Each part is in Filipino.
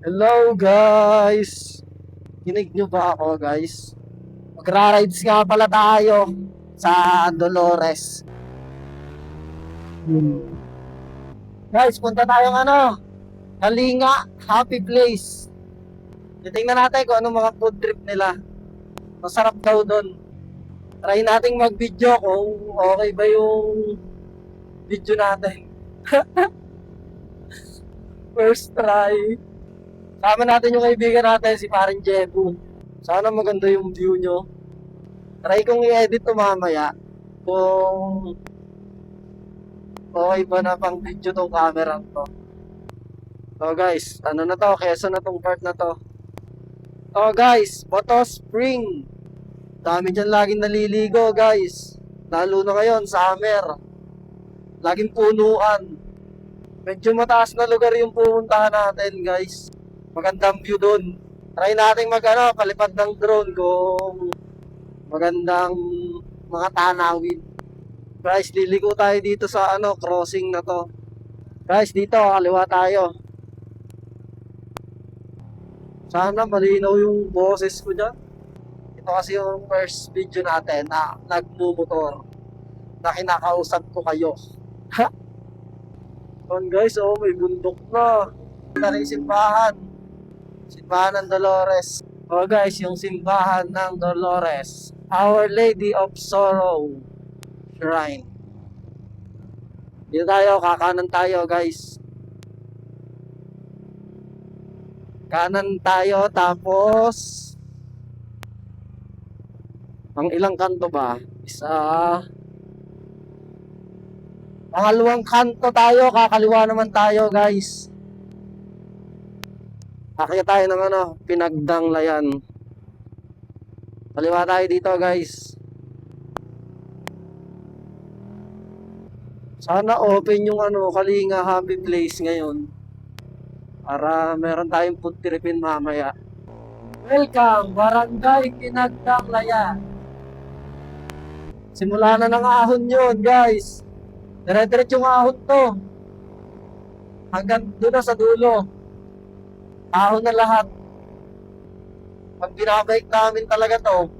Hello guys! Kinig nyo ba ako guys? Magra-rides nga pala tayo sa Dolores. Guys, punta tayong Kalinga, Happy Place. Titingnan natin kung anong mga food trip nila. Masarap daw doon. Try nating mag-video kung okay ba yung video natin. First try. Sama natin yung kaibigan natin, si Paring Jebu. Sana maganda yung view nyo. Try kong i-edit to mamaya. Kung okay ba na pang video tong camera to. So guys, ano na to? Quezon na tong part na to. Oh guys, Photo Spring. Dami dyan laging naliligo guys. Lalo na ngayon, summer. Laging punuan. Medyo mataas na lugar yung pupuntahan natin guys. Magandang view dun. Try natin palipad ng drone kung magandang mga tanawin. Guys, liliko tayo dito sa crossing na to. Guys, dito, kaliwa tayo. Sana malinaw yung boses ko dyan. Ito kasi yung first video natin na nagmumotor. Na kinakausap ko kayo. Ha? Guys, may bundok na. Ito na yung simbahan. Simbahan ng Dolores. Guys, yung simbahan ng Dolores. Our Lady of Sorrow Shrine. Dito tayo, kakanan tayo guys. Kanan tayo, tapos ang ilang kanto ba? Pangalawang kanto tayo, kakaliwa naman tayo guys. Akya tayo ng Pinagdanglayan. Kaliwa tayo dito guys. Sana open yung Kalinga Happy Place ngayon. Para meron tayong food tripin mamaya. Welcome, Barangay Pinagdanglayan. Simula na ng ahon yun guys. Dire-diretso yung ahon to. Hanggang doon na sa dulo. Ahon na lahat. Pag binabike namin talaga to,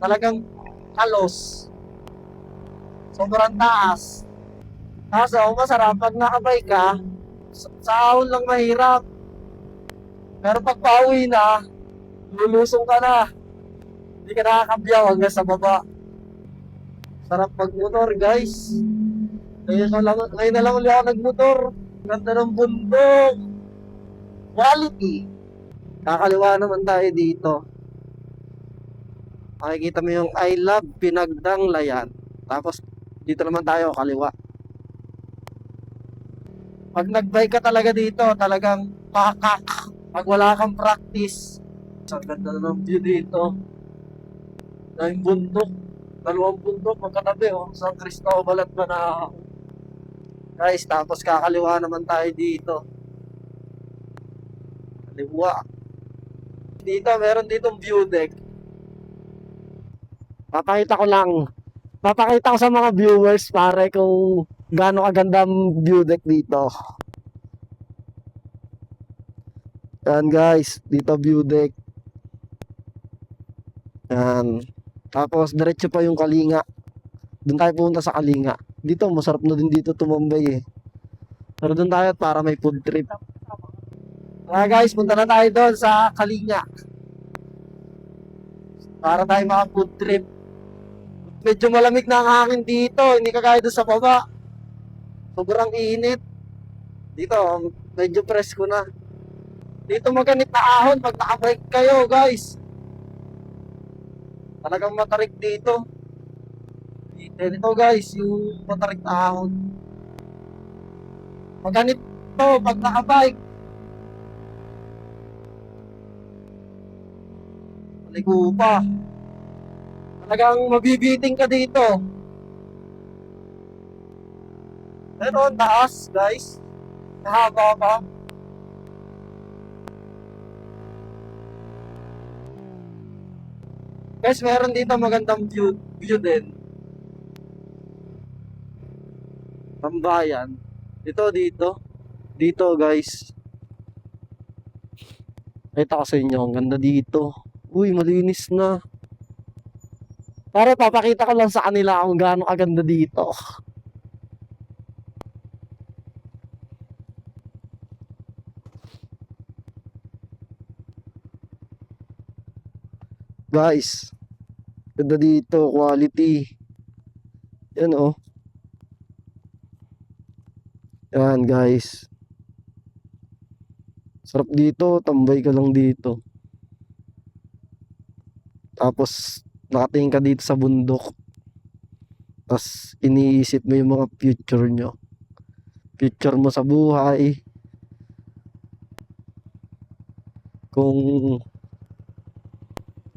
talagang kalos. Sobrang taas. Kaso, masarap pag nakabike ka, sa ahon lang mahirap. Pero pag pauwi na, lulusong ka na. Hindi ka nakakabiyaw hanggang sa baba. Sarap magmotor guys. Ngayon na lang ulit ako nagmotor. Ganda ng bundok. Quality. Kakaliwa naman tayo dito. Makikita mo yung I Love Pinagdanglayan. Tapos dito naman tayo kaliwa. Pag nagbike ka talaga dito, talagang pakak. Pag wala kang practice. Ang ganda ng view dito. Yung bundok. Dalawang bundok magkatabi San Cristobal at Manao. Guys, tapos kakaliwa naman tayo dito. Kaliwa. Dito, meron ditong view deck. Papakita ko sa mga viewers pare kung gaano kaganda ang view deck dito. Yan guys, dito view deck. Yan. Tapos diretso pa yung Kalinga. Doon tayo pumunta sa Kalinga. Dito, masarap na din dito tumambay eh. Pero doon tayo para may food trip. Guys, punta na tayo doon sa Kalinga. Para tayo maka food trip. Medyo malamig na ang hangin dito. Hindi kagaya doon sa baba. Sobrang init. Dito, medyo presko na. Dito maganit na ahon pag nakabike kayo guys. Talagang matarik dito. Ito guys, yung matarik na ahon. Maganit to pag nakabike. Maligo pa. Talagang mabibiting ka dito. Pero ang taas guys. Mahaba pa. Guys, meron dito magandang view din. Tambayan. Dito guys. Kita ko sa inyo, ang ganda dito. Uy, malinis na. Para papakita ko lang sa kanila kung gaano kaganda dito. Guys, ganda dito, quality. Yan oh. Yan guys. Sarap dito, tambay ka lang dito. Tapos nakatingin ka dito sa bundok. Tapos iniisip mo yung mga future nyo. Future mo sa buhay. Kung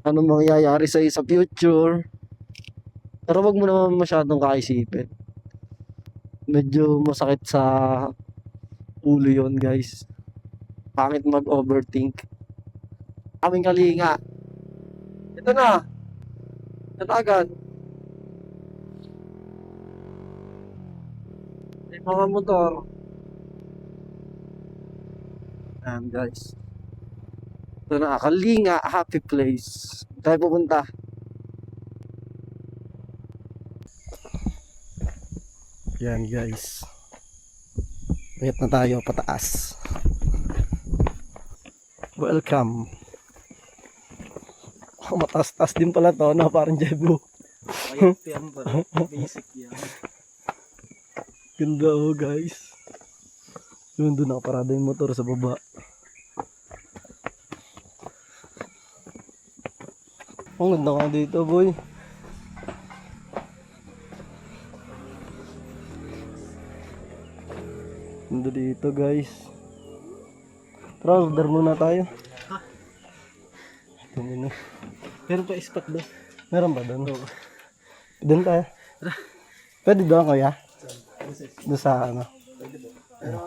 ano mangyayari sa'yo sa future. Pero wag mo naman masyadong kaisipin. Medyo masakit sa ulo yon guys. Pangit mag-overthink. Kaming kalinga. Ito na. Ito agad. May mga motor. Ayan guys. Ito na. Kalinga. Happy place. Tayo pupunta. Yan guys. Wait na tayo pataas. Welcome. Oh, mataas-taas din pala to, no? Parang Jebu. Ayun, yan ba? Basic yan. Ganda oh guys. Yun, doon nakaparada yung motor sa baba. Ang ganda ka dito boy. Ganda dito guys. Tara, order muna tayo. Ha? Ito muna. Meron pa spot ba? Meron ba doon? Oo. Doon tayo. Pwede doon kuya? Doon sa ano? Pwede po. Pero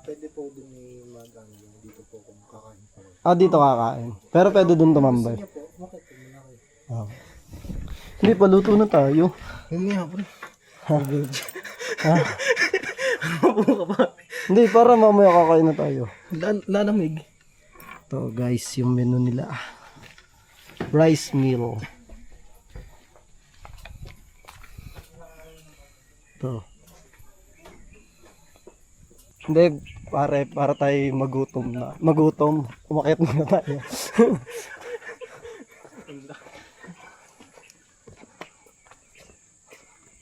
pwede po din may magang dito po kung kakain po. Ah, dito kakain. Pero pwede doon tumambay. Sige po, bakit po muna kayo? Ah. Hindi, paluto na tayo. Hindi nga po. Ha? Ano ka ba? Hindi, para mamaya kakain na tayo. Lalamig. Ito guys, yung menu nila. Rice meal. Ito. Hindi, para tayo magutom na. Magutom. Umakyat na tayo.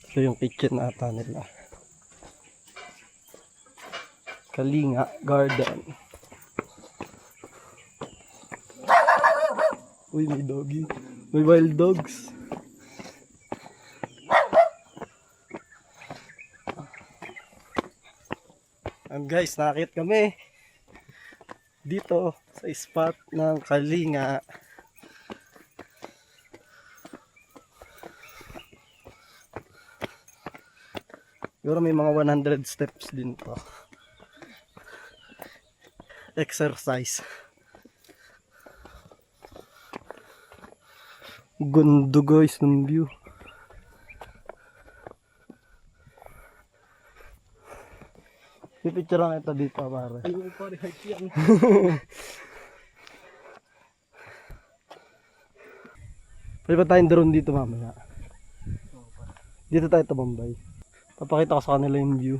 Ito yung kitchen ata nila. Kalinga Garden. Uy, may doggy. May wild dogs. And guys, nakakit kami dito sa spot ng Kalinga. Siguro may mga 100 steps din to. Exercise. Ganda guys ng view. Pipicture lang ito dito pare. Ano po pare, hype yan. Pwede ba tayong drone dito mamaya? Dito tayo tumambay. Papakita ko sa kanila yung view.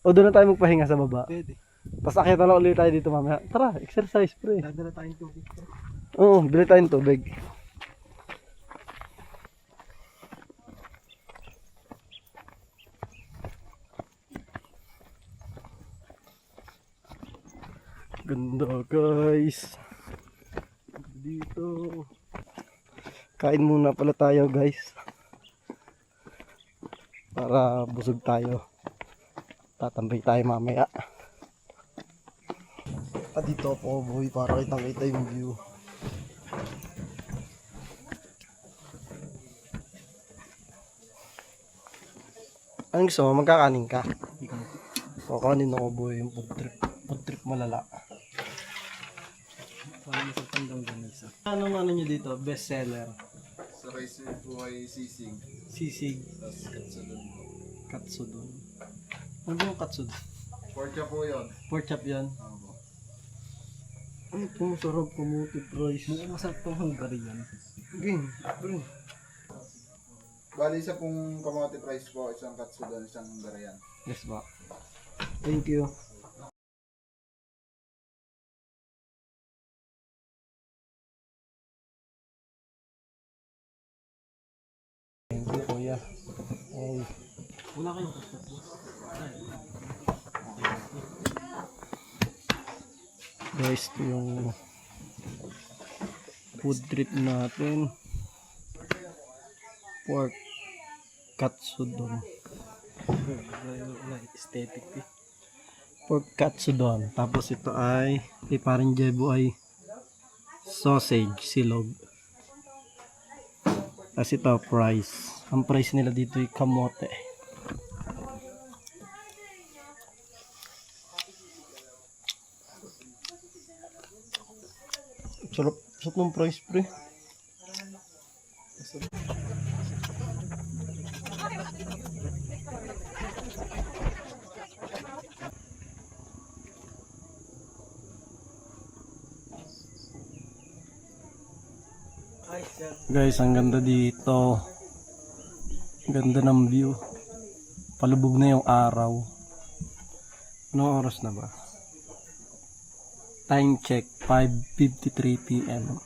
O doon na tayo magpahinga sa baba. Pwede. Tapos akita lang ulit tayo dito mamaya. Tara, exercise pre. Dadala tayong tubig. Oo, bili tayong tubig. Ganda guys. Dito. Kain muna pala tayo guys. Para busog tayo. Tatambay tayo mamaya. Dito ako boy para kitang kita yung view. Anong gusto mo? Magkakanin ka? Kakanin ako boy yung food trip. Food trip malala. Parang isang tandang ganisa. Anong ano nyo dito? Best seller? Sa rice po ay sisig, Sisig. tapos katsudon po. Katsudon. Ano ba yung katsudon? Pork chop po yun. Pork chop yan. Opo. Ay, ito masarap kamote price. Mukhang masarap tong Hungarian. Game, bro. Bali isa pong kamote price po, isang katsudon, isang Hungarian. Yes ba? Thank you. Thank you, kuya. Oh. Wala kayong Guys, ito yung food trip natin. Pork katsudon. aesthetic eh. Pork katsudon. Tapos ito ay kay paring Jebo ay sausage silog. Tapos ito price. Ang price nila dito ay kamote. Sarap, sarap ng price, pre. Guys, ang ganda dito. Ganda ng view. Palubog na yung araw. Anong oras na ba? Time check, 5:53 PM.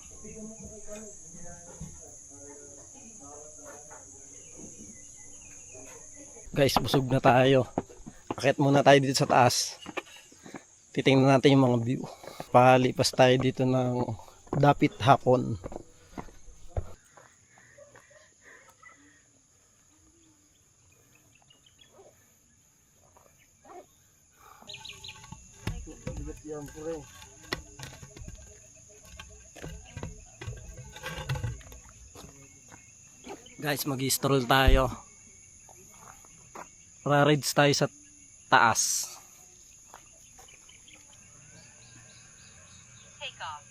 Guys, busog na tayo. Akit muna tayo dito sa taas. Titingnan natin yung mga view. Palipas tayo dito ng dapit hapon. Yan, pre. Guys, mag-stroll tayo. Ra-rides tayo sa taas. Take off.